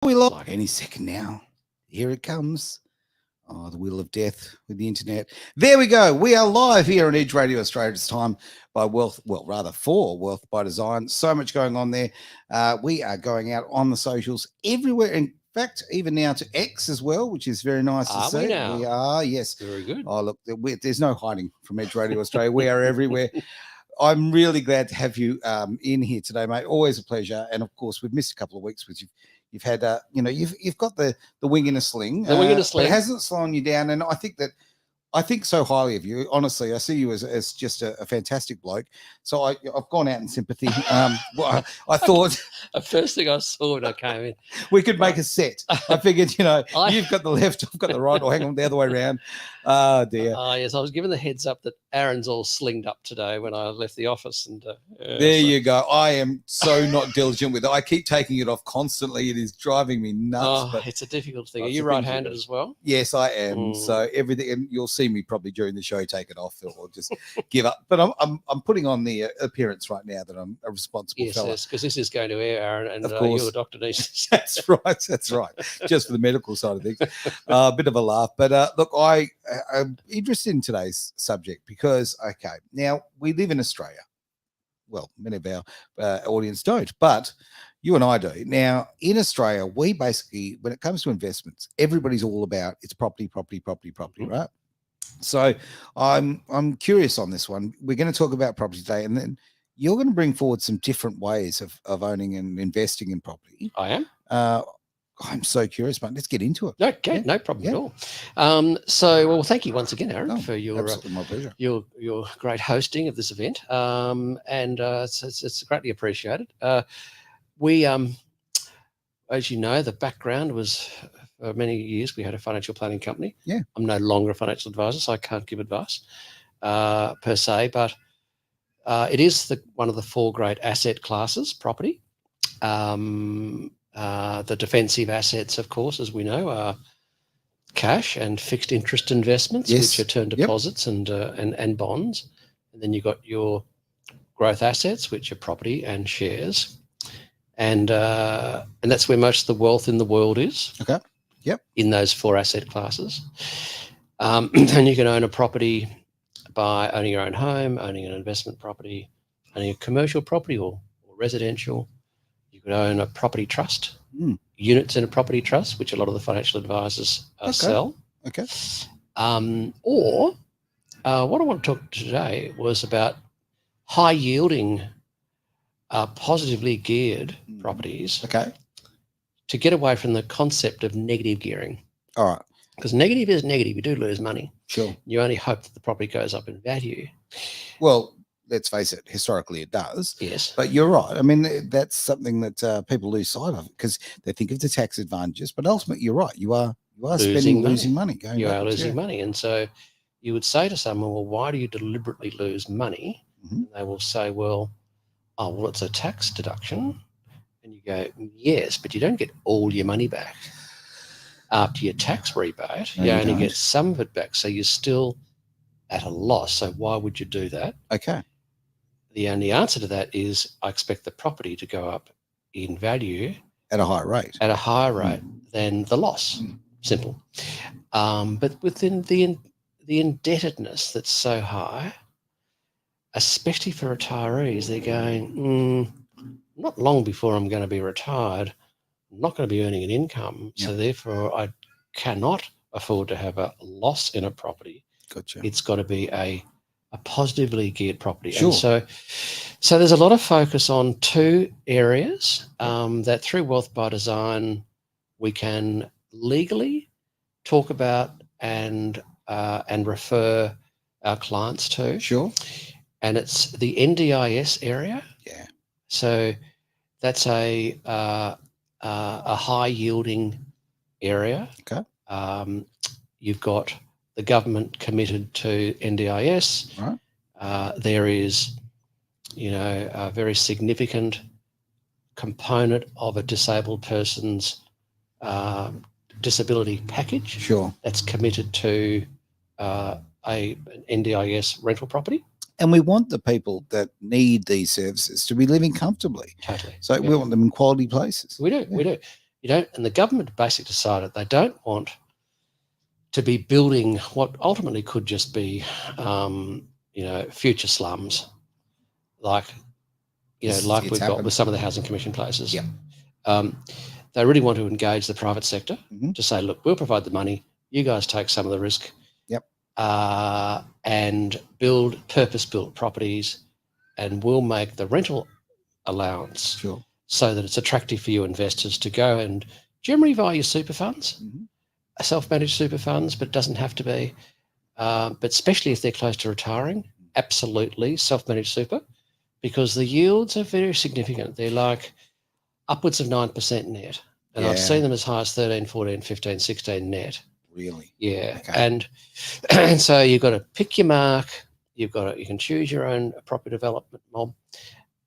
We like any second now. Here it comes. Oh, the wheel of death with the internet. There we go. We are live here on Edge Radio Australia. It's time by Wealth, well, rather for Wealth by Design. So much going on there. We are going out on the socials everywhere. In fact, even now to X as well, which is very nice to see. We are, yes. Very good. Oh, look, there's no hiding from Edge Radio Australia. We are everywhere. I'm really glad to have you in here today, mate. Always a pleasure. And of course, we've missed a couple of weeks because you've had, you've got the wing in a sling. The wing in a sling. But it hasn't slowed you down. And I think so highly of you. Honestly, I see you as just a fantastic bloke. So I've gone out in sympathy. I thought the first thing I saw when I came in, we could make a set. I figured, you've got the left, I've got the right, or hang on the other way around. Oh dear. Yes, I was given the heads up that Aaron's all slinged up today when I left the office, and you go. I am so not diligent with it. I keep taking it off constantly. It is driving me nuts. But it's a difficult thing. Are you right-handed as well? Yes, I am. So everything, and you'll see me probably during the show take it off or just give up. But I'm putting on the appearance right now that I'm a responsible fella. Yes, because this is going to air, Aaron, and you're a doctor needs. That's right. Just for the medical side of things. A bit of a laugh. But look, I'm interested in today's subject because, okay, now we live in Australia. Well, many of our audience don't, but you and I do. Now, in Australia, we basically, when it comes to investments, everybody's all about it's property, right? So I'm curious on this one. We're going to talk about property today, and then you're going to bring forward some different ways of owning and investing in property. I am. I'm so curious, mate. Let's get into it. Okay, no problem at all. Well, thank you once again, Aaron, for your my pleasure. Your great hosting of this event, and it's greatly appreciated. We, as you know, the background was for many years we had a financial planning company. Yeah, I'm no longer a financial advisor, so I can't give advice per se, but it is one of the four great asset classes: property. The defensive assets, of course, as we know, are cash and fixed interest investments, which are term deposits and bonds. And then you've got your growth assets, which are property and shares. And that's where most of the wealth in the world is. Okay. Yep. In those four asset classes. And you can own a property by owning your own home, owning an investment property, owning a commercial property or residential. You could own a property trust, units in a property trust, which a lot of the financial advisors sell. Okay. Or what I want to talk today was about high-yielding, positively geared properties. Okay. To get away from the concept of negative gearing. All right. Because negative is negative. You do lose money. Sure. You only hope that the property goes up in value. Well, let's face it, historically it does. Yes. But you're right. I mean, that's something that people lose sight of because they think of the tax advantages. But ultimately, you're right. You are losing money. You are losing money. And so you would say to someone, well, why do you deliberately lose money? Mm-hmm. And they will say, well, it's a tax deduction. And you go, yes, but you don't get all your money back after your tax rebate. No, you only get some of it back. So you're still at a loss. So why would you do that? Okay. The only answer to that is I expect the property to go up in value at a higher rate. At a higher rate than the loss. Simple. But within the indebtedness that's so high, especially for retirees, they're going, not long before I'm going to be retired, I'm not going to be earning an income. Yep. So therefore I cannot afford to have a loss in a property. Gotcha. It's got to be a positively geared property. Sure. And so there's a lot of focus on two areas that through Wealth by Design we can legally talk about and refer our clients to. Sure. And it's the NDIS area. Yeah. So that's a high yielding area. Okay. You've got the government committed to NDIS. Right. There is, a very significant component of a disabled person's disability package. Sure. That's committed to an NDIS rental property. And we want the people that need these services to be living comfortably. Totally. So we want them in quality places. We do. You don't, and the government basically decided they don't want to be building what ultimately could just be, future slums, like like It's we've got happened. with some of the housing commission places. Yep. They really want to engage the private sector Mhm. to say, look, we'll provide the money, you guys take some of the risk. Yep. And build purpose-built properties, and we'll make the rental allowance Sure. so that it's attractive for you investors to go and generally via your super funds, Mhm. self-managed super funds, but it doesn't have to be. But especially if they're close to retiring, absolutely self-managed super, because the yields are very significant. They're like upwards of 9% net. And I've Yeah. seen them as high as 13, 14, 15, 16 net. Really? Yeah. Okay. And so you've got to pick your mark. You can choose your own property development mob.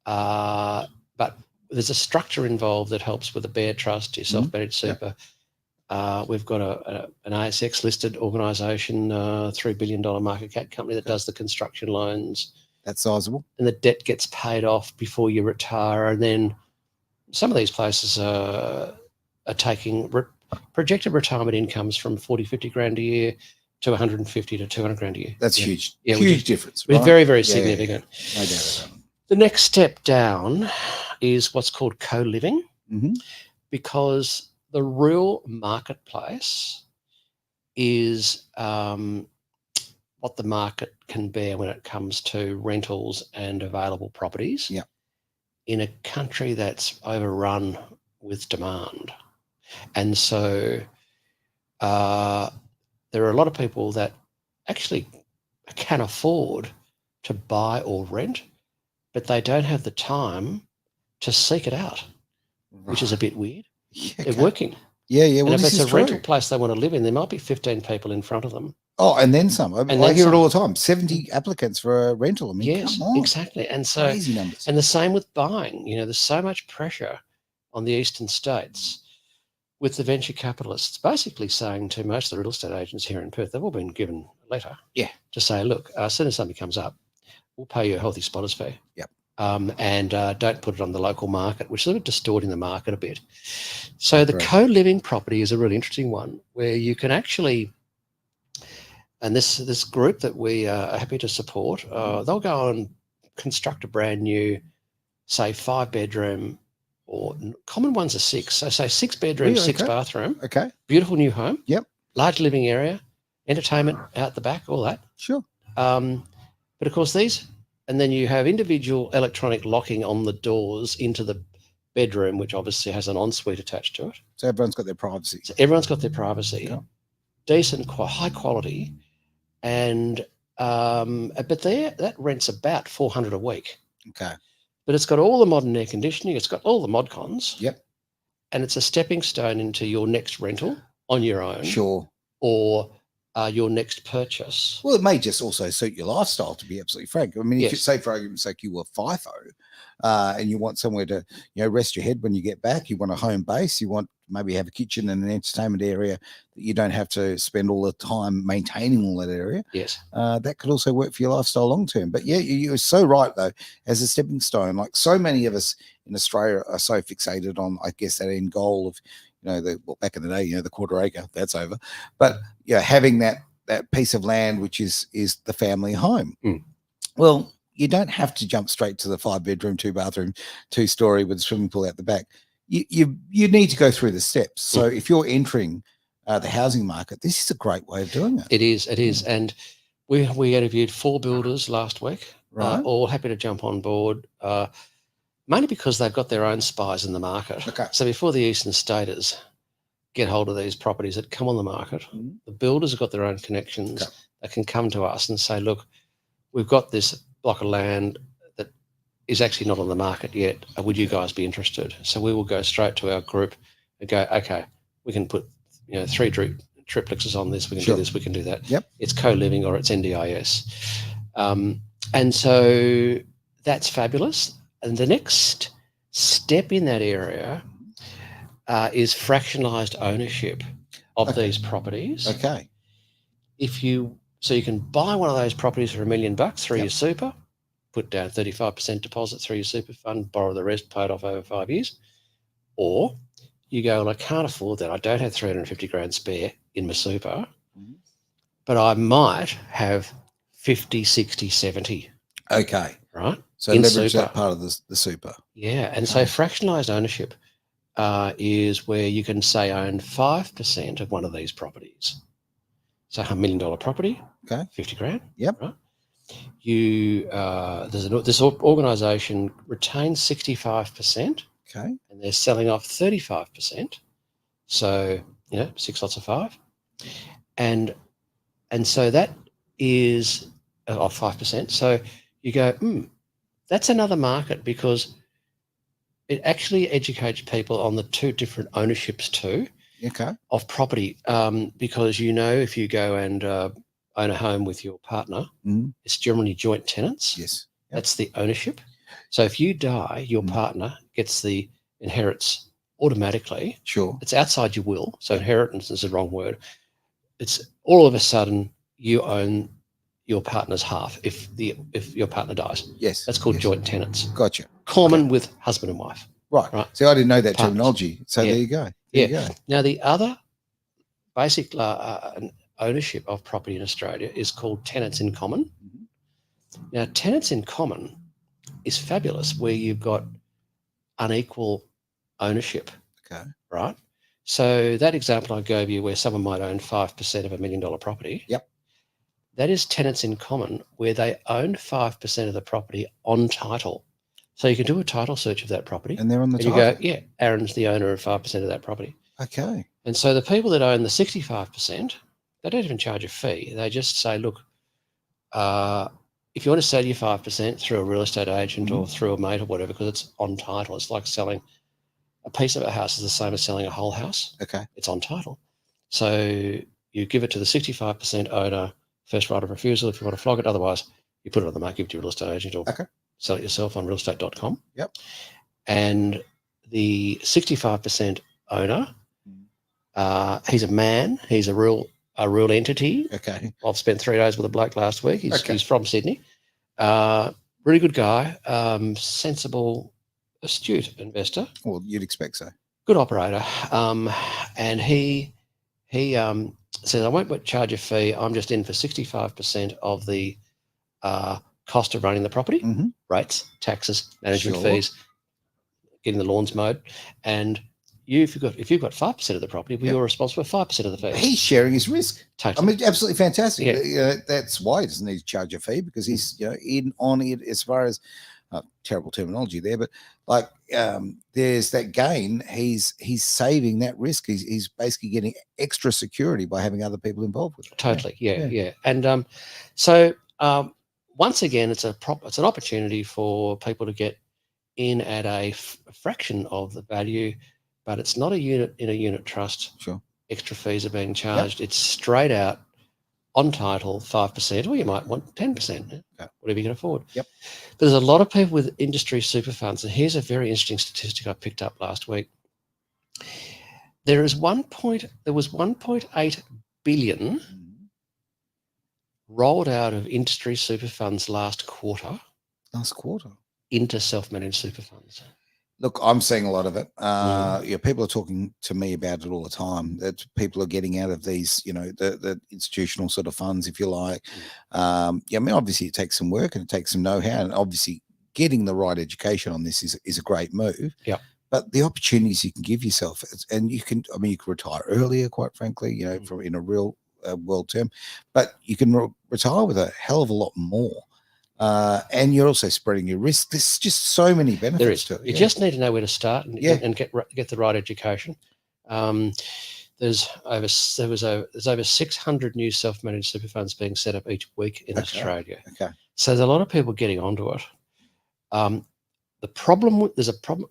But there's a structure involved that helps with the Bear Trust, your self-managed super. We've got an ASX listed organisation, $3 billion market cap company that does the construction loans. That's sizable. And the debt gets paid off before you retire. And then some of these places are taking projected retirement incomes from 40, 50 grand a year to 150 to 200 grand a year. That's huge. Yeah, huge difference. It's Right? very, very significant. No doubt about it. The next step down is what's called co-living, Mhm. because the real marketplace is what the market can bear when it comes to rentals and available properties. Yep. In a country that's overrun with demand. And so there are a lot of people that actually can afford to buy or rent, but they don't have the time to seek it out, which is a bit weird. Yeah, They're working. Yeah, yeah. Well, And if this it's is a rental true. place they want to live in, there might be 15 people in front of them. Oh, and then some. I then hear some. it all the time. 70 applicants for a rental. I mean, Yes, come on. exactly. And so, Crazy numbers. and the same with buying. There's so much pressure on the eastern states with the venture capitalists basically saying to most of the real estate agents here in Perth, they've all been given a letter to say, look, as soon as something comes up, we'll pay you a healthy spotters fee. Yep. And don't put it on the local market, which is sort of distorting the market a bit. So the co-living property is a really interesting one where you can actually, and this group that we are happy to support, they'll go and construct a brand new, say, 5-bedroom, or common ones are 6. So say 6 bedroom, 6 bathroom. Okay. Beautiful new home. Yep. Large living area, entertainment out the back, all that. Sure. But of course and then you have individual electronic locking on the doors into the bedroom, which obviously has an ensuite attached to it. So everyone's got their privacy. So everyone's got their privacy. Yeah. Decent, high quality, and but that rent's about $400 a week. Okay. But it's got all the modern air conditioning. It's got all the mod cons. Yep. And it's a stepping stone into your next rental on your own. Sure. Or your next purchase. Well, it may just also suit your lifestyle, to be absolutely frank. I mean, if you say, for argument's sake, you were FIFO and you want somewhere to, rest your head when you get back, you want a home base, you want maybe have a kitchen and an entertainment area that you don't have to spend all the time maintaining all that area. Yes. That could also work for your lifestyle long term. But yeah, you're so right, though, as a stepping stone. Like so many of us in Australia are so fixated on, I guess, that end goal of, back in the day, the quarter acre, that's over. But having that piece of land, which is the family home. Well, you don't have to jump straight to the 5-bedroom, 2-bathroom, 2-story with a swimming pool out the back. You need to go through the steps. So if you're entering the housing market, this is a great way of doing it. It is. And we interviewed 4 builders last week, all happy to jump on board. Mainly because they've got their own spies in the market. Okay. So before the eastern staters get hold of these properties that come on the market, the builders have got their own connections that can come to us and say, look, we've got this block of land that is actually not on the market yet. Would you guys be interested? So we will go straight to our group and go, okay, we can put 3 triplexes on this, we can do this, we can do that. Yep. It's co-living or it's NDIS. And so that's fabulous. And the next step in that area is fractionalized ownership of these properties. Okay. So you can buy one of those properties for $1 million through your super, put down 35% deposit through your super fund, borrow the rest, pay it off over 5 years, or you go, well, I can't afford that. I don't have 350 grand spare in my super, Mhm. but I might have 50, 60, 70, Okay. right? So in leverage super. that part of the super. Yeah. And so Okay. fractionalized ownership is where you can say own 5% of one of these properties. So $1 million property, Okay. 50 grand. Yep. Right. This organisation retains 65%, Okay. and they're selling off 35%. So 6 lots of 5, and so that is off 5%. So you go, that's another market, because it actually educates people on the two different ownerships too. Okay. Of property, because if you go and own a home with your partner, Mhm. it's generally joint tenants. Yes. Yep. That's the ownership. So if you die, your partner gets the inherits automatically. Sure. It's outside your will, so inheritance is the wrong word. It's all of a sudden you own your partner's half if your partner dies. Yes. That's called yes. joint tenants. Gotcha. Common with husband and wife. Right. Right. See, I didn't know that Partners. terminology. So Yeah. there you go. There Yeah. you go. Now the other basic ownership of property in Australia is called tenants in common. Mhm. Now, tenants in common is fabulous, where you've got unequal ownership, Okay. right? So that example I gave you, where someone might own 5% of $1 million property, Yep. that is tenants in common, where they own 5% of the property on title. So you can do a title search of that property, And they're on the and you title. go, yeah, Aaron's the owner of 5% of that property. Okay. And so the people that own the 65%, they don't even charge a fee. They just say, look, if you want to sell your 5% through a real estate agent or through a mate or whatever, because it's on title, it's like selling a piece of a house is the same as selling a whole house. Okay. It's on title. So you give it to the 65% owner, first right of refusal if you want to flog it. Otherwise, you put it on the market, give it to a real estate agent, or sell it yourself on realestate.com. Yep. And the 65% owner, he's a man. He's a real entity. Okay. I've spent 3 days with a bloke last week. He's from Sydney. Really good guy. Sensible, astute investor. Well, you'd expect so. Good operator. And he says, I won't charge a fee. I'm just in for 65% of the cost of running the property, rates, taxes, management fees, getting the lawns mowed, and if you've got 5% of the property, well, you're responsible for 5% of the fees. He's sharing his risk. Totally. I mean, absolutely fantastic. Yeah. That's why he doesn't need to charge a fee, because he's in on it, as far as terrible terminology there, but like there's that gain. He's saving that risk. He's basically getting extra security by having other people involved with it. Totally. Yeah. And so once again, it's an opportunity for people to get in at a fraction of the value, but it's not a unit in a unit trust. Sure. Extra fees are being charged. It's straight out on title, 5%, or you might want 10%, whatever you can afford. Yep. There's a lot of people with industry super funds, and here's a very interesting statistic I picked up last week. There was 1.8 billion rolled out of industry super funds last quarter. Into self-managed super funds. Look, I'm seeing a lot of it. People are talking to me about it all the time. That people are getting out of these, the institutional sort of funds, if you like. I mean, obviously it takes some work and it takes some know-how, and obviously getting the right education on this is a great move. Yeah. But the opportunities you can give yourself, and you can retire earlier, quite frankly, from in a real world term, but you can retire with a hell of a lot more. And you're also spreading your risk. There's just so many benefits to it. You just need to know where to start and get the right education. There's over 600 new self-managed super funds being set up each week in Australia. Okay. So there's a lot of people getting onto it. There's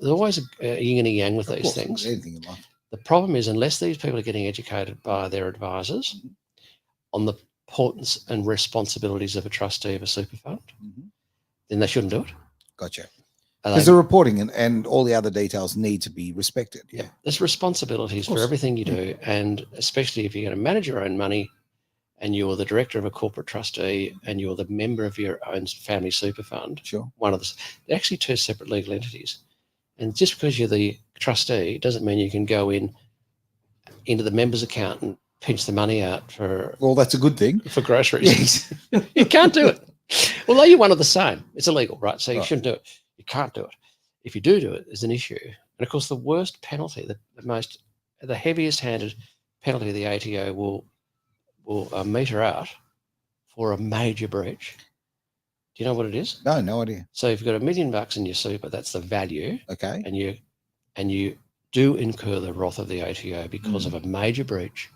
always a yin and a yang with these things. Anything in life. The problem is, unless these people are getting educated by their advisors on the importance and responsibilities of a trustee of a super fund, then they shouldn't do it. Gotcha. Because the reporting and all the other details need to be respected. Yeah. There's responsibilities for everything you do, and especially if you're going to manage your own money and you're the director of a corporate trustee and you're the member of your own family super fund. Sure. They're actually two separate legal entities. And just because you're the trustee doesn't mean you can go into the member's account and pinch the money out for that's a good thing. For groceries. Yes. You can't do it. Although you're one of the same. It's illegal, right? So you Right. shouldn't do it. You can't do it. If you do it, there's an issue. And of course, the worst penalty, the heaviest handed penalty the ATO will meter out for a major breach. Do you know what it is? No idea. So if you've got $1 million in your super, that's the value. Okay. And you do incur the wrath of the ATO because of a major breach,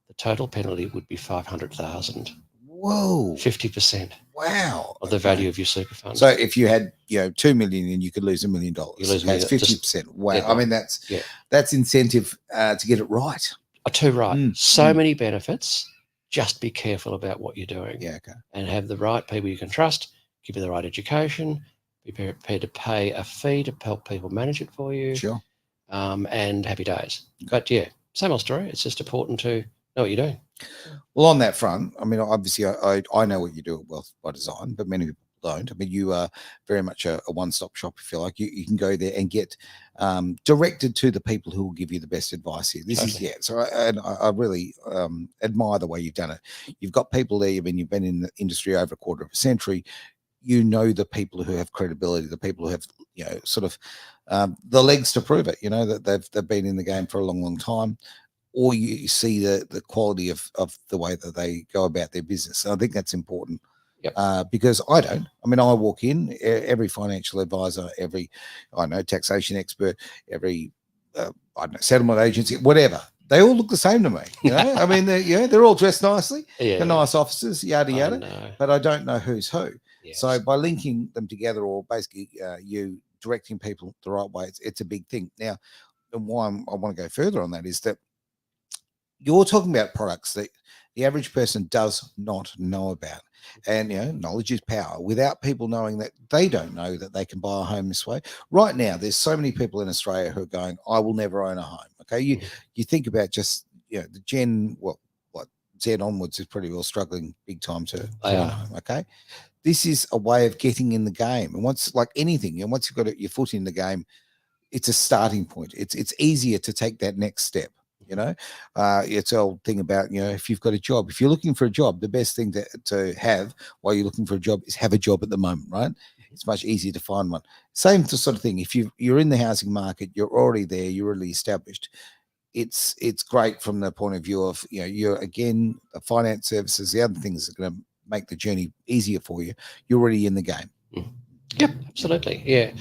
the total penalty would be 500,000. Whoa. 50%. Wow. Of the value of your super fund. So if you had, $2 million and you could lose $1 million, you lose that's 50%. Wow. Yeah, I mean, that's incentive to get it right. Too right. So many benefits. Just be careful about what you're doing. Yeah. Okay. And have the right people you can trust, give you the right education, be prepared to pay a fee to help people manage it for you. Sure. And happy days. But yeah, same old story. It's just important to know what you're doing. Well, on that front, I mean, obviously, I know what you do at Wealth by Design, but many people don't. I mean, you are very much a one-stop shop, if you like. You can go there and get directed to the people who will give you the best advice here. This is, so I really admire the way you've done it. You've got people there. I mean, you've been in the industry over a quarter of a century. You know the people who have credibility, the people who have, sort of the legs to prove it, that they've been in the game for a long, long time. Or you see the quality of the way that they go about their business. And I think that's important. Yep. Because I don't. I mean, I walk in, every financial advisor, taxation expert, every settlement agency, whatever. They all look the same to me. I mean, they're all dressed nicely. Yeah. They're nice officers, yada yada. But I don't know who's who. Yes. So by linking them together, or basically you directing people the right way, it's a big thing. Now, and why I want to go further on that is that you're talking about products that the average person does not know about. And, knowledge is power. Without people knowing that, they don't know that they can buy a home this way. Right now, there's so many people in Australia who are going, I will never own a home. Okay. You think about just, the Gen, what Z onwards is pretty well struggling big time to own a home. Okay. This is a way of getting in the game. And once, like anything, and once you've got your foot in the game, it's a starting point. It's easier to take that next step. It's the old thing about, if you've got a job, if you're looking for a job, the best thing to have while you're looking for a job is have a job at the moment, right? It's much easier to find one. Same sort of thing. If you're in the housing market, you're already there, you're already established. It's great from the point of view of, you're, again, the finance services, the other things that are going to make the journey easier for you. You're already in the game. Yep, absolutely. Yeah.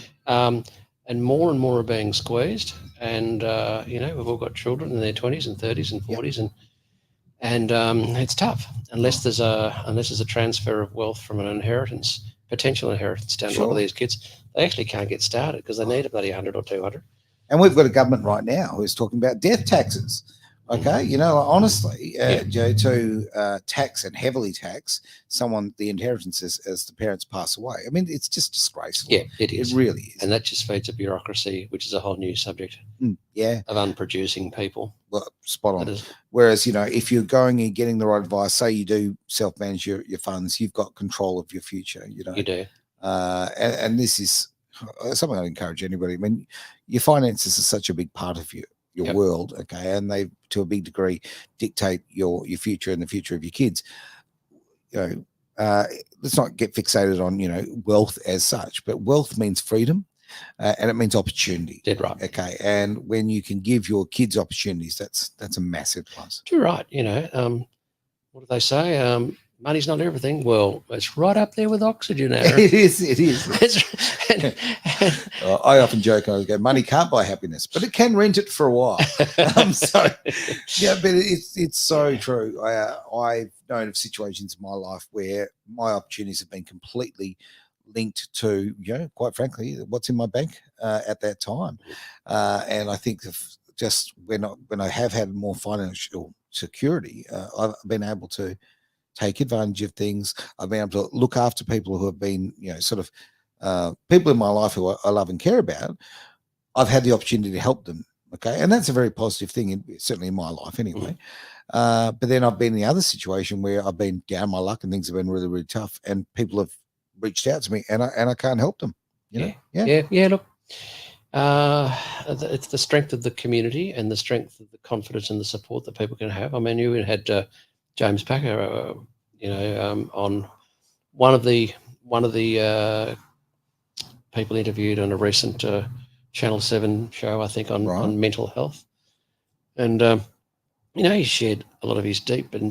And more are being squeezed. And, we've all got children in their 20s and 30s and 40s. Yep. And it's tough unless there's a transfer of wealth from an potential inheritance down to a lot of these kids. They actually can't get started because they need a bloody 100 or 200. And we've got a government right now who's talking about death taxes. Okay, honestly, to tax and heavily tax the inheritance as the parents pass away. I mean, it's just disgraceful. Yeah, it is. It really is. And that just feeds a bureaucracy, which is a whole new subject. Yeah. Of unproducing people. Well, spot on. Whereas, if you're going and getting the right advice, say you do self-manage your funds, you've got control of your future. You do. And this is something I'd encourage anybody. I mean, your finances are such a big part of your world, okay, and they, to a big degree, dictate your future and the future of your kids. Let's not get fixated on wealth as such, but wealth means freedom, and it means opportunity. Dead right. Okay, and when you can give your kids opportunities, that's a massive plus. Too right. What do they say? Money's not everything. Well, it's right up there with oxygen, Aaron. It is. I often joke, I go, money can't buy happiness, but it can rent it for a while. But it's so true. I've known of situations in my life where my opportunities have been completely linked to, quite frankly, what's in my bank at that time. And I think just when I have had more financial security, I've been able to take advantage of things. I've been able to look after people who have been, people in my life who I love and care about. I've had the opportunity to help them. Okay. And that's a very positive thing, certainly in my life anyway. But then I've been in the other situation where I've been down my luck and things have been really, really tough, and people have reached out to me and I can't help them. Yeah. Look, It's the strength of the community and the strength of the confidence and the support that people can have. I mean, you had James Packer, on one of the people interviewed on a recent Channel 7 show, I think, on mental health. And, he shared a lot of his deep and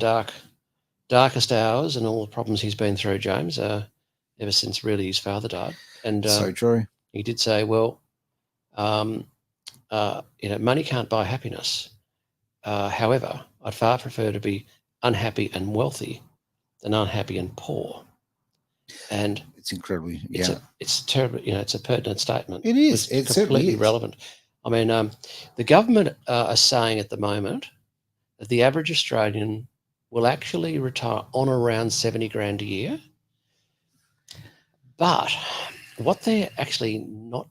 darkest hours and all the problems he's been through, James, ever since really his father died. And so true. He did say, well, money can't buy happiness. However, I'd far prefer to be unhappy and wealthy than unhappy and poor. And it's incredibly, it's terrible. It's a pertinent statement. It is. It's completely relevant. I mean, the government are saying at the moment that the average Australian will actually retire on around 70 grand a year. But what they're actually not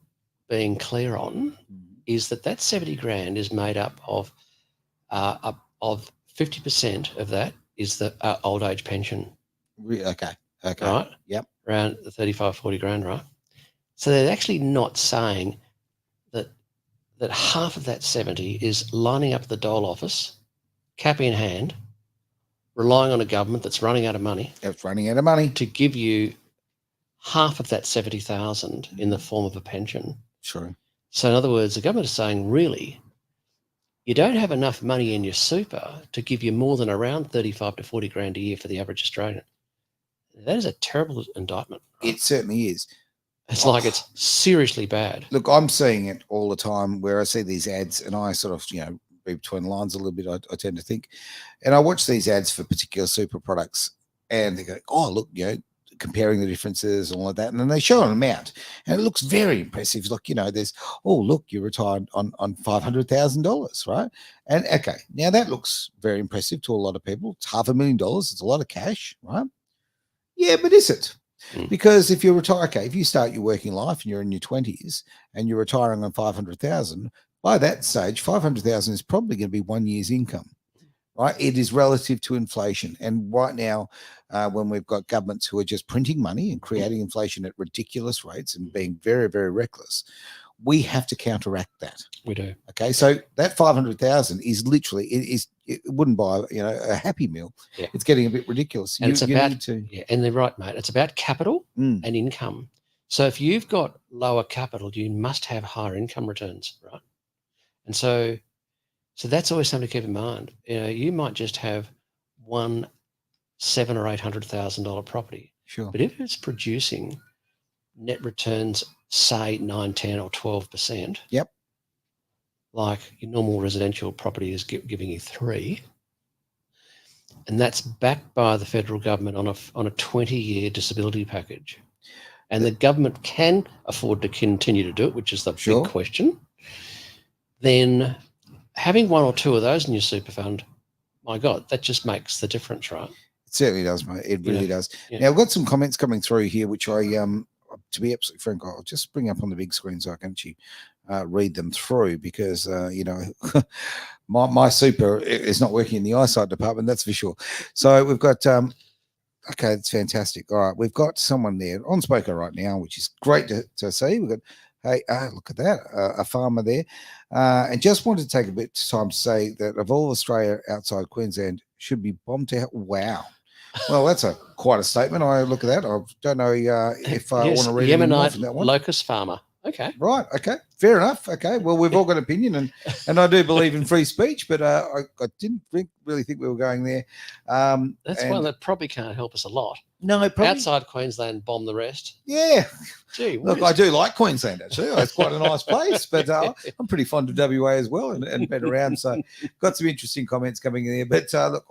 being clear on is that 70 grand is made up of 50% of that is the old age pension. Okay. Right? Yep. Around the 35, 40 grand, right? So they're actually not saying that half of that 70 is lining up at the dole office, cap in hand, relying on a government that's running out of money. It's running out of money. To give you half of that 70,000 in the form of a pension. Sure. So in other words, the government is saying, really, you don't have enough money in your super to give you more than around 35 to 40 grand a year for the average Australian. That is a terrible indictment. Right? It certainly is. It's like it's seriously bad. Look, I'm seeing it all the time where I see these ads and I sort of, read between the lines a little bit, I tend to think. And I watch these ads for particular super products and they go, oh, look, comparing the differences and all of that. And then they show an amount and it looks very impressive. Like, there's, oh, look, you retired on $500,000, right? And okay, now that looks very impressive to a lot of people. It's $500,000. It's a lot of cash, right? Yeah, but is it? Because if you retire, if you start your working life and you're in your 20s and you're retiring on 500,000, by that stage, 500,000 is probably going to be 1 year's income, right? It is relative to inflation. And right now, when we've got governments who are just printing money and creating inflation at ridiculous rates and being very, very reckless, we have to counteract that. We do. Okay, so that 500,000 is literally it wouldn't buy a Happy Meal. Yeah. It's getting a bit ridiculous. And and they're right, mate. It's about capital and income. So if you've got lower capital, you must have higher income returns, right? And so that's always something to keep in mind. You might just have one $700,000 or $800,000 property. Sure. But if it's producing net returns, say 9, 10 or 12%. Yep. Like your normal residential property is giving you 3%. And that's backed by the federal government on a 20-year disability package. And the government can afford to continue to do it, which is the big question. Then having one or two of those in your super fund, my God, that just makes the difference, right? It certainly does, mate. It really does. Yeah. Now, I've got some comments coming through here, which I, to be absolutely frank, I'll just bring up on the big screen so I can actually read them through because, my super is not working in the eyesight department, that's for sure. So we've got, okay, that's fantastic. All right, we've got someone there on speaker right now, which is great to see. We've got, hey, look at that, a farmer there. And just wanted to take a bit of time to say that of all Australia outside Queensland should be bombed out. Wow. Well, that's quite a statement. I look at that. I don't know if I want to read any more from that one. Locust farmer. Okay. Right. Okay. Fair enough. Okay. Well, we've all got opinion, and I do believe in free speech, but I didn't really think we were going there. That's one that probably can't help us a lot. No, probably outside Queensland, bomb the rest. Yeah. Gee, look, I do like Queensland actually. It's quite a nice place, but I'm pretty fond of WA as well, and been around. So, got some interesting comments coming in there. But look,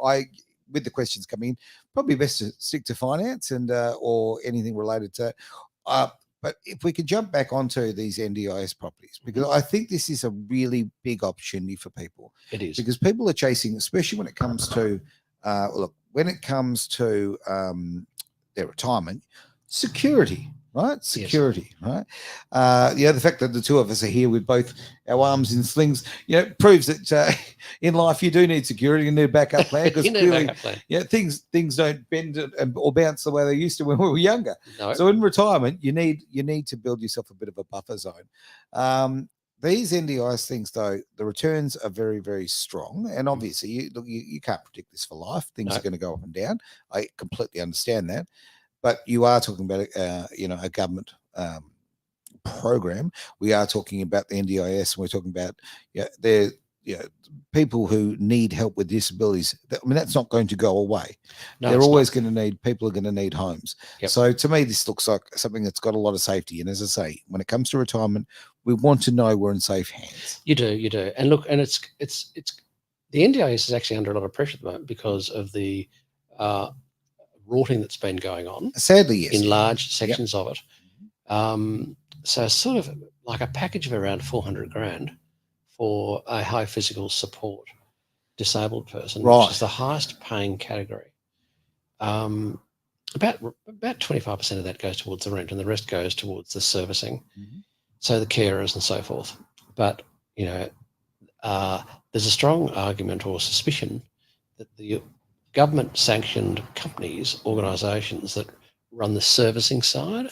with the questions coming in, probably best to stick to finance and or anything related to. But if we could jump back onto these NDIS properties, because I think this is a really big opportunity for people. It is. Because people are chasing, especially when it comes to, their retirement, security, right? Security, yes. Right? The fact that the two of us are here with both our arms in slings, proves that in life you do need security. You need a backup plan because clearly, things don't bend or bounce the way they used to when we were younger. No. So in retirement, you need to build yourself a bit of a buffer zone. These NDIS things, though, the returns are very, very strong. And obviously, you can't predict this for life. Things are going to go up and down. I completely understand that. But you are talking about, a government program. We are talking about the NDIS, and we're talking about, people who need help with disabilities. I mean, that's not going to go away. No, They're it's always not. going to need, people are going to need homes. Yep. So to me, this looks like something that's got a lot of safety. And as I say, when it comes to retirement, we want to know we're in safe hands. You do. And look, and it's the NDIS is actually under a lot of pressure at the moment because of the rorting that's been going on. Sadly, yes. In large sections of it. So sort of like a package of around 400 grand for a high physical support disabled person, which is the highest paying category. About 25% of that goes towards the rent, and the rest goes towards the servicing. So the carers and so forth. But there's a strong argument or suspicion that the government sanctioned companies, organisations that run the servicing side,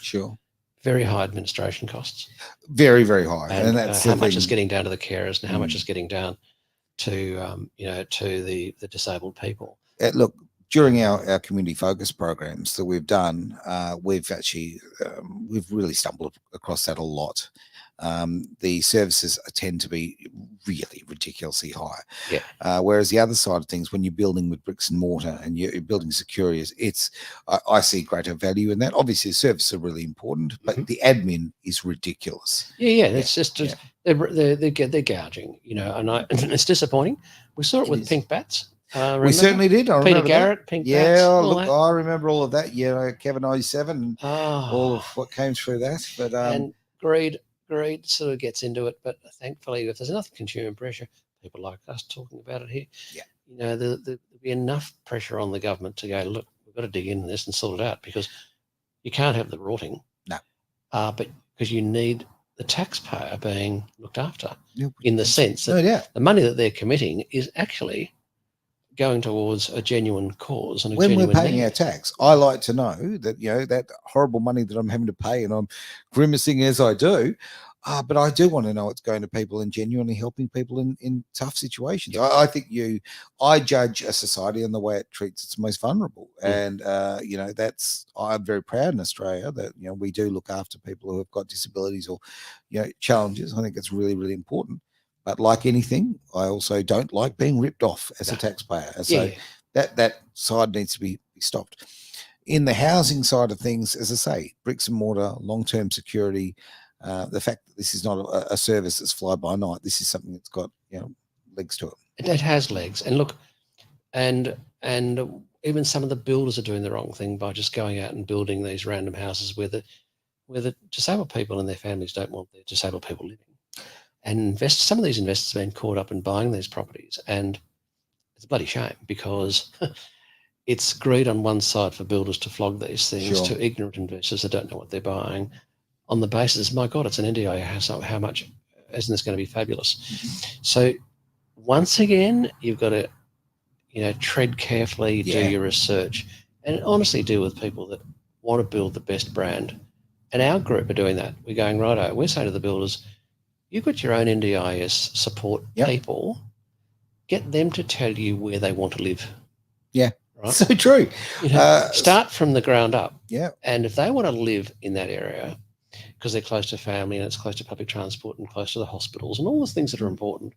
very high administration costs, very, very high, and that's how much is getting down to the carers and how much is getting down to to the disabled people. Look, during our community focus programs that we've done, we've actually we've really stumbled across that a lot. The services tend to be really ridiculously high. Whereas the other side of things, when you're building with bricks and mortar and you're building secure areas, I see greater value in that. Obviously, the services are really important, but the admin is ridiculous. It's just they're gouging, and it's disappointing. We saw it with pink bats. We certainly did. I Peter remember Garrett, that. pink bats. Yeah, look, I remember all of that. Kevin 97 and all of what came through that. But and greed sort of gets into it. But thankfully, if there's enough consumer pressure, people like us talking about it here, there'll be enough pressure on the government to go, look, we've got to dig into this and sort it out, because you can't have the rotting. No. But because you need the taxpayer being looked after, in the sense that the money that they're committing is actually going towards a genuine cause and when we're paying our tax. I like to know that that horrible money that I'm having to pay, and I'm grimacing as I do, but I do want to know it's going to people and genuinely helping people in tough situations. I think I judge a society on the way it treats its most vulnerable, and I'm very proud in Australia that we do look after people who have got disabilities or challenges. I think it's really, really important. But like anything, I also don't like being ripped off as a taxpayer. So that side needs to be stopped. In the housing side of things, as I say, bricks and mortar, long-term security, the fact that this is not a service that's fly by night, this is something that's got legs to it. It has legs. And look, and even some of the builders are doing the wrong thing by just going out and building these random houses where the disabled people and their families don't want their disabled people living. And some of these investors have been caught up in buying these properties, and it's a bloody shame, because it's greed on one side for builders to flog these things to ignorant investors that don't know what they're buying, on the basis, my God, it's an NDI house, how much isn't this going to be fabulous? So once again, you've got to tread carefully, do your research, and honestly deal with people that want to build the best brand. And our group are doing that. We're going, righto, we're saying to the builders, you've got your own NDIS support people, get them to tell you where they want to live. Yeah, right? So true. Start from the ground up. Yeah. And if they want to live in that area because they're close to family and it's close to public transport and close to the hospitals and all those things that are important,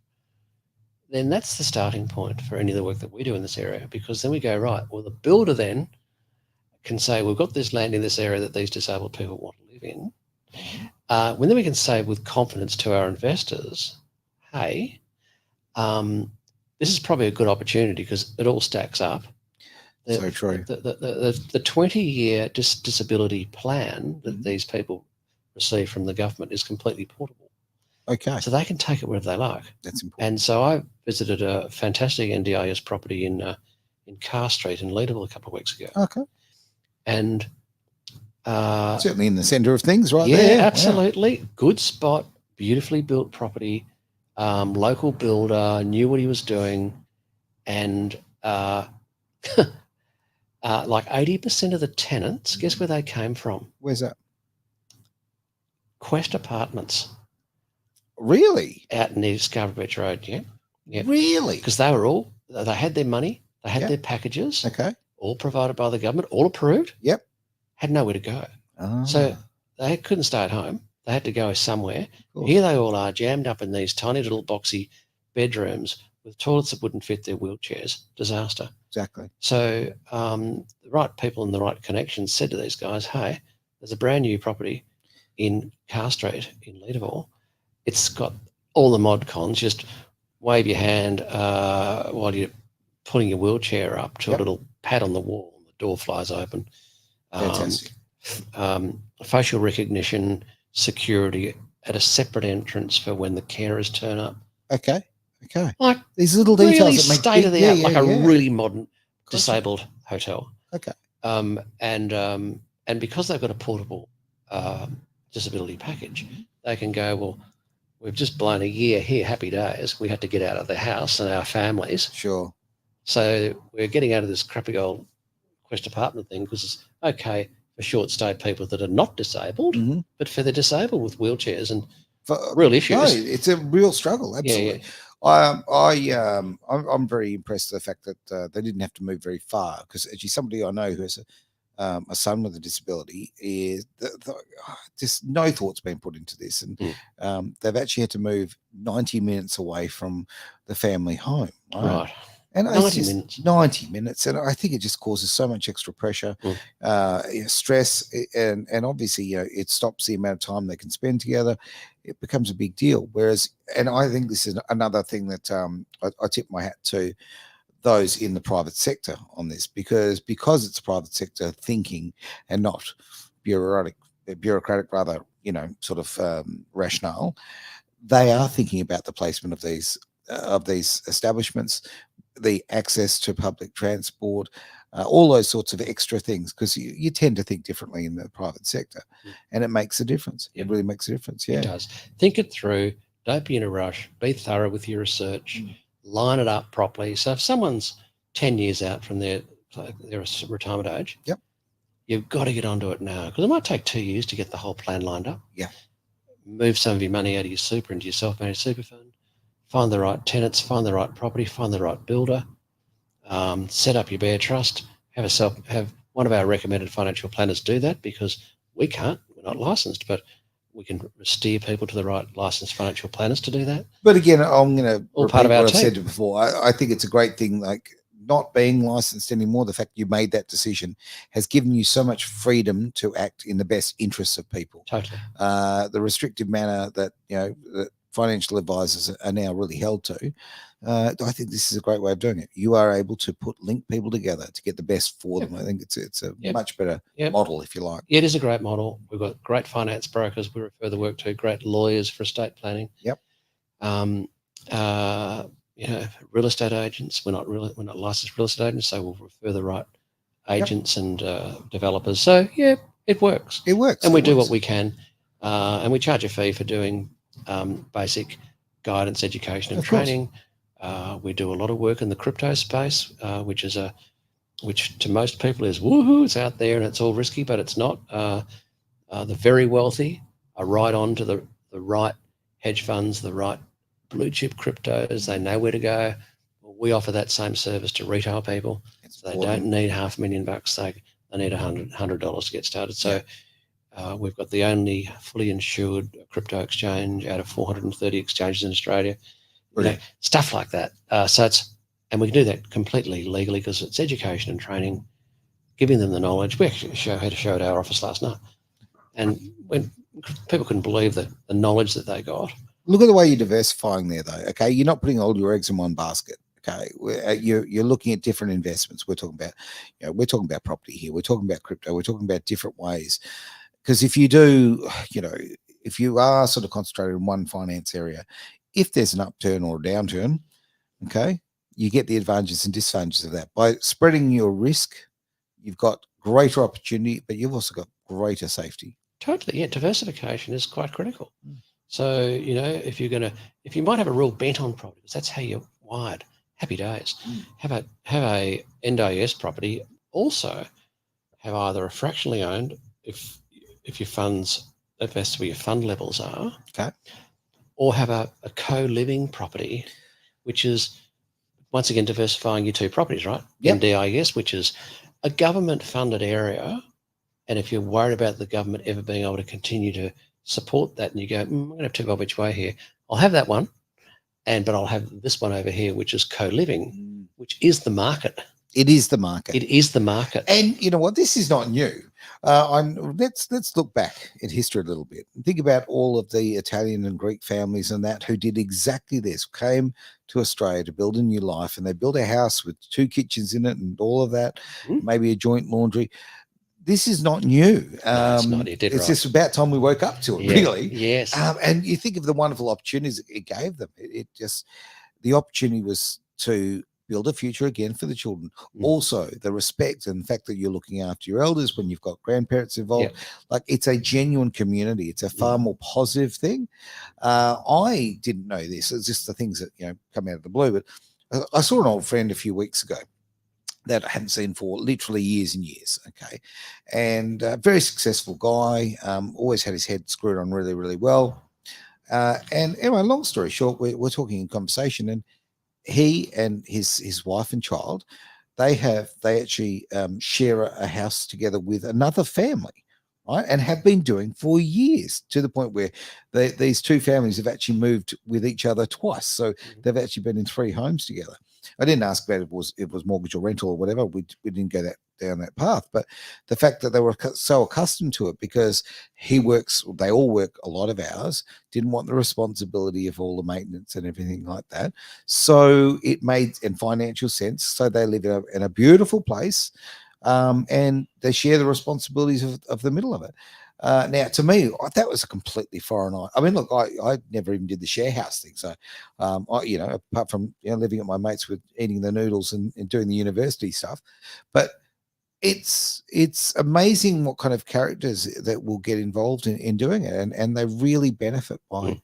then that's the starting point for any of the work that we do in this area, because then we go, right, well, the builder then can say, we've got this land in this area that these disabled people want to live in. When then we can say with confidence to our investors, hey, this is probably a good opportunity because it all stacks up. So true. The 20-year disability plan that these people receive from the government is completely portable. Okay. So they can take it wherever they like. That's important. And so I visited a fantastic NDIS property in Carr Street in Leederville a couple of weeks ago. Okay. And certainly in the centre of things, right? Yeah, there. Absolutely. Wow. Good spot, beautifully built property, local builder, knew what he was doing, and like 80% of the tenants, guess where they came from? Where's that? Quest Apartments. Really? out near Scarborough Beach Road. Yeah. Yeah. Really? Because they had their money, they had their packages, Okay. all provided by the government, all approved. Yep. Had nowhere to go. So they couldn't stay at home. They had to go somewhere. Here they all are, jammed up in these tiny little boxy bedrooms with toilets that wouldn't fit their wheelchairs. Disaster. Exactly. So the right people and the right connections said to these guys, hey, there's a brand new property in Car Street in Leederville. It's got all the mod cons. Just wave your hand while you're pulling your wheelchair up to a little pad on the wall. The door flies open. Fantastic. Facial recognition, security at a separate entrance for when the carers turn up. Okay. Like these little really details that make state of the art, like a yeah. really modern disabled hotel. Okay. And because they've got a portable disability package, they can go, well, we've just blown a year here, happy days. We had to get out of the house and our families. Sure. So we're getting out of this crappy old Quest apartment thing because it's okay for short stay people that are not disabled, but for the disabled with wheelchairs and real issues. No, it's a real struggle. Absolutely. Yeah. I'm very impressed with the fact that they didn't have to move very far because actually somebody I know who has a son with a disability is just no thought's been put into this, and they've actually had to move 90 minutes away from the family home. Right. And 90 minutes. 90 minutes. And I think it just causes so much extra pressure, stress, and obviously, it stops the amount of time they can spend together. It becomes a big deal. Whereas, and I think this is another thing that I tip my hat to those in the private sector on this, because it's private sector thinking and not bureaucratic rather, sort of rationale. They are thinking about the placement of these establishments, the access to public transport, all those sorts of extra things, because you tend to think differently in the private sector, and it makes a difference. It really makes a difference. Yeah, it does. Think it through. Don't be in a rush. Be thorough with your research. Line it up properly. So if someone's 10 years out from their retirement age, you've got to get onto it now, because it might take 2 years to get the whole plan lined up. Yeah. Move some of your money out of your super into your self-managed super fund. Find the right tenants, find the right property, find the right builder, set up your bare trust, have one of our recommended financial planners do that, because we can't, we're not licensed, but we can steer people to the right licensed financial planners to do that. But again, I'm going to repeat part of our what I've team. said before. I think it's a great thing, like not being licensed anymore. The fact you made that decision has given you so much freedom to act in the best interests of people. Totally. The restrictive manner that, that financial advisors are now really held to, I think this is a great way of doing it. You are able to link people together to get the best for them. I think it's a much better model, if you like. It is a great model. We've got great finance brokers we refer the work to, great lawyers for estate planning. Yep. Real estate agents. We're not licensed real estate agents, so we'll refer the right agents and developers. So it works. It works. And we do what we can, and we charge a fee for doing basic guidance, education, and training. We do a lot of work in the crypto space, which to most people is woohoo, it's out there and it's all risky, but it's not. The very wealthy are right on to the right hedge funds, the right blue chip cryptos. They know where to go. We offer that same service to retail people. So they don't need $500,000. They need $100 to get started. So we've got the only fully insured crypto exchange out of 430 exchanges in Australia. Stuff like that. And we can do that completely legally, because it's education and training, giving them the knowledge. We actually had a show at our office last night, and when people couldn't believe the knowledge that they got. Look at the way you're diversifying there, though. Okay, you're not putting all your eggs in one basket. Okay, you're looking at different investments. We're talking about, property here. We're talking about crypto. We're talking about different ways. Because if you do, if you are sort of concentrated in one finance area, if there's an upturn or a downturn, okay, you get the advantages and disadvantages of that. By spreading your risk, you've got greater opportunity, but you've also got greater safety. Totally, yeah. Diversification is quite critical. So, if you might have a real bent on property, because that's how you're wired. Happy days. Have a NDIS property. Also, have either a fractionally owned, if your funds, that has to be your fund levels are. Okay. or have a co-living property, which is once again diversifying your two properties, right? Yep. NDIS, which is a government-funded area, and if you're worried about the government ever being able to continue to support that, and you go, I'm going to have to go each way here, I'll have that one, but I'll have this one over here, which is co-living, which is the market. It is the market. It is the market. And you know what? This is not new. Let's look back at history a little bit and think about all of the Italian and Greek families and that who did exactly this, came to Australia to build a new life, and they built a house with 2 kitchens in it and all of that, maybe a joint laundry. This is not new. No, it's not. It's just about time we woke up to it, really. Yes. And you think of the wonderful opportunities it gave them. It just, the opportunity was to build a future again for the children. Also, the respect and the fact that you're looking after your elders when you've got grandparents involved. Like, it's a genuine community. It's a far more positive thing. I didn't know this. It's just the things that, you know, come out of the blue. But I saw an old friend a few weeks ago that I hadn't seen for literally years and years. Okay. And very successful guy, always had his head screwed on really, really well. And anyway, long story short, we're talking in conversation, and he and his wife and child, they actually share a house together with another family, right? And have been doing for years, to the point where these 2 families have actually moved with each other twice. So they've actually been in 3 homes together. I didn't ask about if it was mortgage or rental or whatever. We didn't go down that path. But the fact that they were so accustomed to it, because they all work a lot of hours, didn't want the responsibility of all the maintenance and everything like that. So it made in financial sense. So they live in a beautiful place, and they share the responsibilities of the middle of it. Now, to me, that was a completely foreign. I mean, look, I never even did the share house thing. So, you know, apart from, you know, living at my mates with eating the noodles and doing the university stuff, but it's amazing what kind of characters that will get involved in doing it, and they really benefit by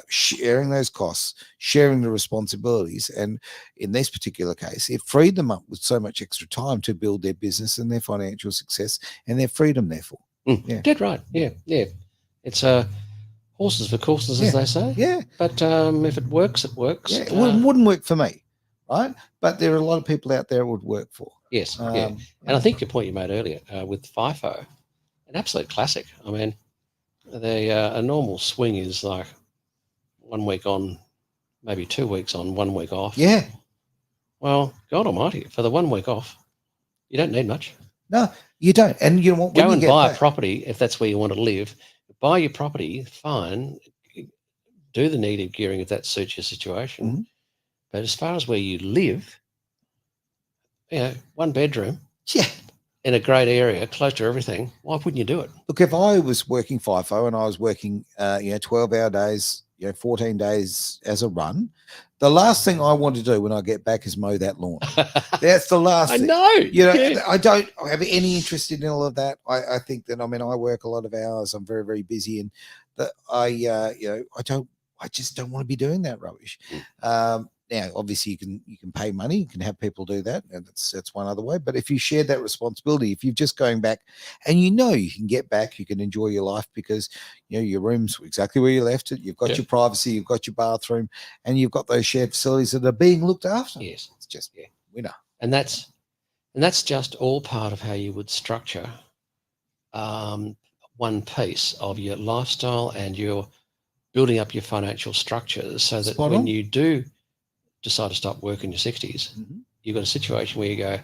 sharing those costs, sharing the responsibilities. And in this particular case, it freed them up with so much extra time to build their business and their financial success and their freedom, therefore. Dead right. Yeah. It's horses for courses, as they say. Yeah. But if it works, it works. Yeah. It wouldn't work for me, right? But there are a lot of people out there it would work for. Yes. And I think your point you made earlier with FIFO, an absolute classic. I mean, a normal swing is like 1 week on, maybe 2 weeks on, 1 week off. Yeah. Well, God Almighty, for the 1 week off, you don't need much. No, you don't. And you know what? Go and buy a property if that's where you want to live. Buy your property, fine. Do the needed gearing if that suits your situation. But as far as where you live, you know, 1 bedroom. Yeah. In a great area, close to everything, why wouldn't you do it? Look, if I was working FIFO and I was working, 12-hour days, 14 days as a run, the last thing I want to do when I get back is mow that lawn. That's the last thing. I know. I don't have any interest in all of that. I think that, I mean, I work a lot of hours. I'm very, very busy, and that I just don't want to be doing that rubbish. Now, obviously, you can pay money, you can have people do that, and that's one other way. But if you share that responsibility, if you're just going back, and you can get back, you can enjoy your life because your room's exactly where you left it. You've got your privacy, you've got your bathroom, and you've got those shared facilities that are being looked after. Yes, it's just winner. And that's just all part of how you would structure one piece of your lifestyle and your building up your financial structures, so that when you do decide to stop work in your 60s, you've got a situation where you go,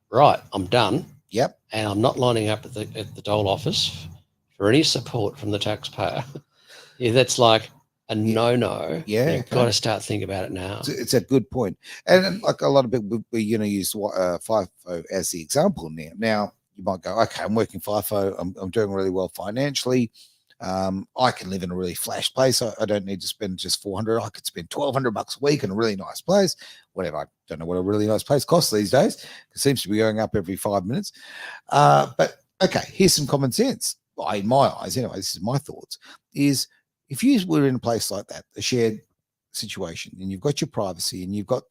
right, I'm done. Yep. And I'm not lining up at the dole office for any support from the taxpayer. That's like a no-no. Yeah. You've got to start thinking about it now. It's a good point. And like a lot of people, we use FIFO as the example now. Now, you might go, okay, I'm working FIFO. I'm doing really well financially. I can live in a really flash place. I don't need to spend just $400. I could spend $1,200 a week in a really nice place. Whatever. I don't know what a really nice place costs these days. It seems to be going up every 5 minutes. But okay, here's some common sense. In my eyes, anyway, this is my thoughts, is if you were in a place like that, a shared situation, and you've got your privacy, and you've got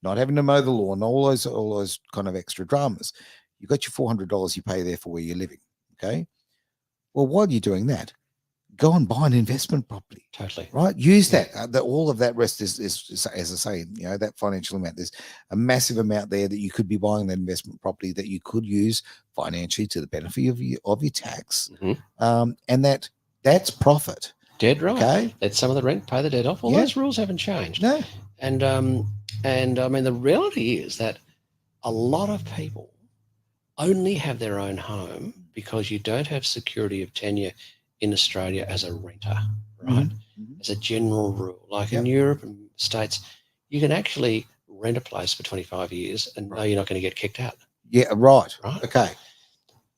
not having to mow the lawn, all those kind of extra dramas, you've got your $400 you pay there for where you're living. Okay. Well, while you're doing that, go and buy an investment property. Totally. Right. Use that. All of that rest is, as I say, that financial amount. There's a massive amount there that you could be buying that investment property that you could use financially to the benefit of your tax. And that's profit. Dead right. Okay. Let some of the rent pay the debt off. All those rules haven't changed. No. And I mean, the reality is that a lot of people only have their own home because you don't have security of tenure in Australia as a renter, right? As a general rule. Like in Europe and States, you can actually rent a place for 25 years and know you're not going to get kicked out. Yeah, right. Okay.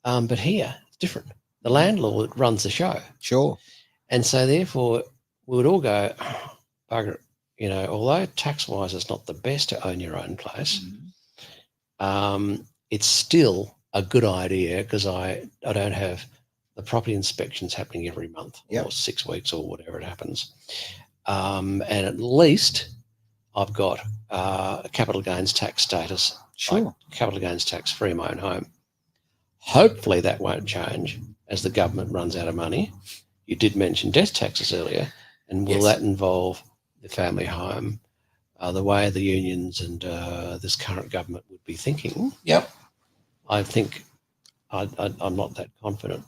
But here, it's different. The landlord runs the show. Sure. And so therefore, we would all go, oh, bugger it. Although tax-wise it's not the best to own your own place, it's still a good idea because I don't have the property inspections happening every month or 6 weeks or whatever it happens. And at least I've got a capital gains tax status, like capital gains tax free in my own home. Hopefully that won't change as the government runs out of money. You did mention death taxes earlier, and will that involve the family home? The way the unions and this current government would be thinking. I think I'm not that confident.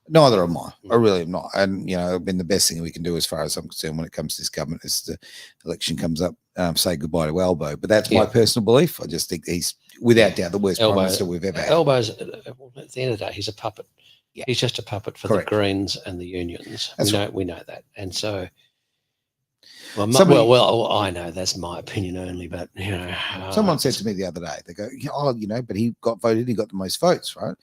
Neither am I. I really am not. And, I mean, the best thing we can do as far as I'm concerned when it comes to this government is the election comes up, say goodbye to Elbow. But that's my personal belief. I just think he's, without doubt, the worst Prime Minister we've ever had. Elbow's, at the end of the day, he's a puppet. He's just a puppet for the Greens and the unions. We know that. And so, well, I know that's my opinion only, but, someone said to me the other day, they go, but he got voted, he got the most votes, right?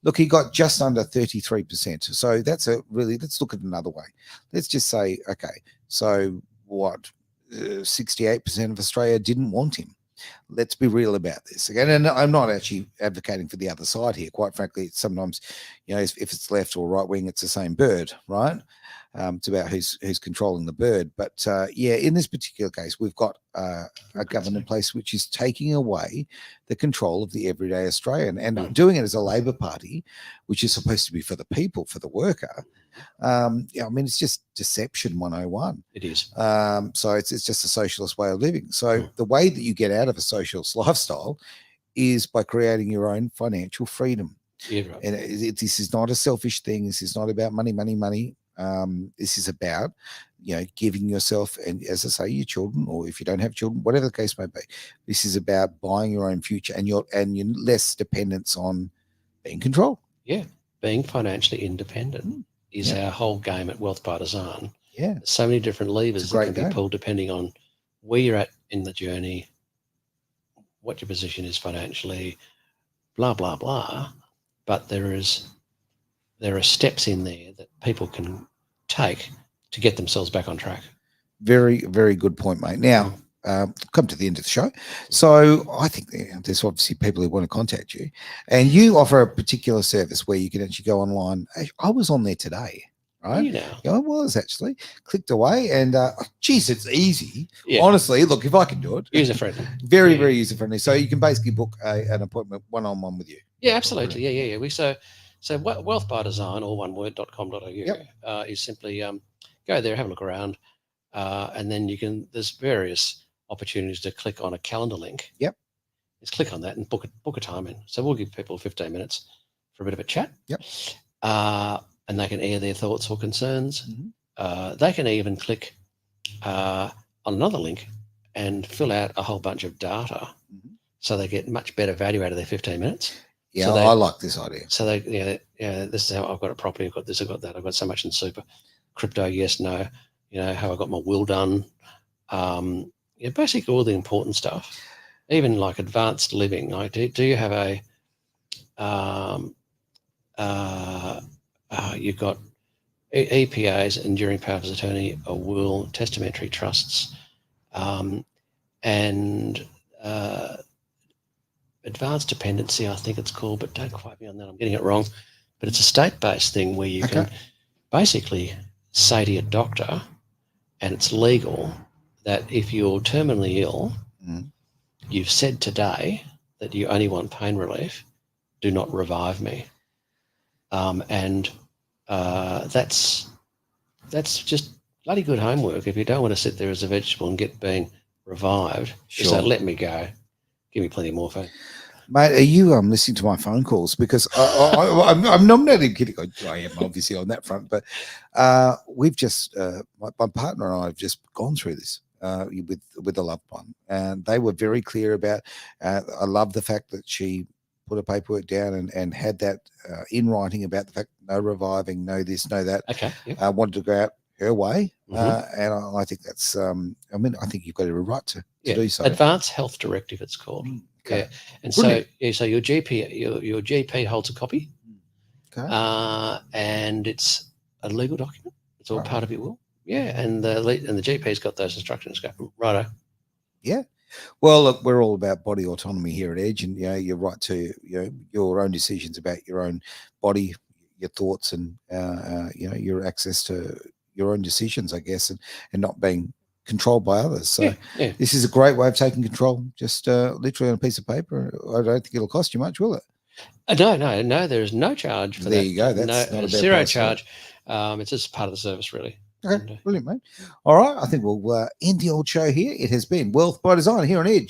Look, he got just under 33%. So that's let's look at it another way. Let's just say, okay, so what, 68% of Australia didn't want him. Let's be real about this again. And I'm not actually advocating for the other side here. Quite frankly, sometimes, if it's left or right wing, it's the same bird, right? It's about who's controlling the bird. But in this particular case, we've got a government in place which is taking away the control of the everyday Australian and doing it as a Labor Party, which is supposed to be for the people, for the worker. I mean, it's just deception 101. It is. So it's just a socialist way of living. So the way that you get out of a socialist lifestyle is by creating your own financial freedom. Yeah, right. And this is not a selfish thing. This is not about money. This is about, giving yourself, and as I say, your children, or if you don't have children, whatever the case may be, this is about buying your own future and your less dependence on being controlled. Yeah, being financially independent is our whole game at Wealth by Design. Yeah, there's so many different levers that can be pulled depending on where you're at in the journey, what your position is financially, blah blah blah. But there are steps in there that people can take to get themselves back on track. Very, very good point, mate. Now, come to the end of the show. So I think there's obviously people who want to contact you, and you offer a particular service where you can actually go online. I was on there today, right? I was actually clicked away, and geez, it's easy. Yeah. Honestly, look, if I can do it, user friendly, very, very user friendly. So you can basically book an appointment one-on-one with you. Yeah, absolutely. Yeah. So Wealth by Design, all one word, .com.au, is simply go there, have a look around, and then there's various opportunities to click on a calendar link. Yep. Just click on that and book a time in. So we'll give people 15 minutes for a bit of a chat. Yep. And they can air their thoughts or concerns. They can even click on another link and fill out a whole bunch of data so they get much better value out of their 15 minutes. Yeah, so I like this idea. So this is how I've got a property, I've got this, I've got that, I've got so much in super, crypto, yes, no, how I got my will done, basically all the important stuff, even like advanced living. Like, do you have you've got EPAs, enduring powers of attorney, a will, testamentary trusts, and advanced dependency, I think it's called, but don't quote me on that, I'm getting it wrong. But it's a state-based thing where you can basically say to your doctor, and it's legal, that if you're terminally ill, you've said today that you only want pain relief, do not revive me. And that's that's just bloody good homework. If you don't want to sit there as a vegetable and get being revived, just say, let me go. Give me plenty of morphine. Mate, are you listening to my phone calls? Because I'm nominating kidding. I am obviously on that front, but we've just my partner and I have just gone through this with a loved one, and they were very clear about. I love the fact that she put her paperwork down and had that in writing about the fact no reviving, no this, no that. Okay. Yep. Wanted to go out her way, and I think that's. I mean, I think you've got every right to do so. Advanced Health Directive, it's called. Okay. Yeah, and Brilliant. so your GP holds a copy, and it's a legal document. It's all part of your will. Yeah, and the GP's got those instructions. Go righto. Yeah. Well, look, we're all about body autonomy here at Edge, and you're right to your own decisions about your own body, your thoughts, and your access to your own decisions, I guess, and not being controlled by others. So this is a great way of taking control, just literally on a piece of paper. I don't think it'll cost you much, will it? No. There is no charge for that. There you go. That's not a bad zero charge. It's just part of the service, really. Okay, brilliant, mate. All right, I think we'll end the old show here. It has been Wealth by Design here on Edge.